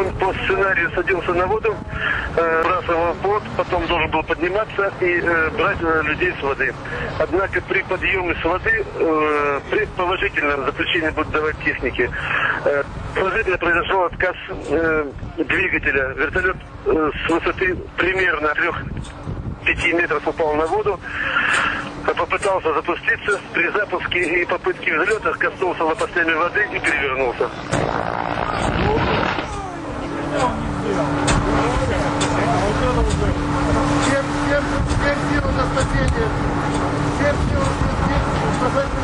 он по сценарию садился на воду, бросал плот, потом должен был подниматься и брать людей с воды. Однако при подъеме с воды, при положительном заключении будут давать техники, положительно произошел отказ двигателя. Вертолет с высоты примерно 3-5 метров упал на воду, попытался запуститься, при запуске и попытке взлета коснулся лопастями воды и перевернулся. Всем силу на спасение! Всем силу на спасение!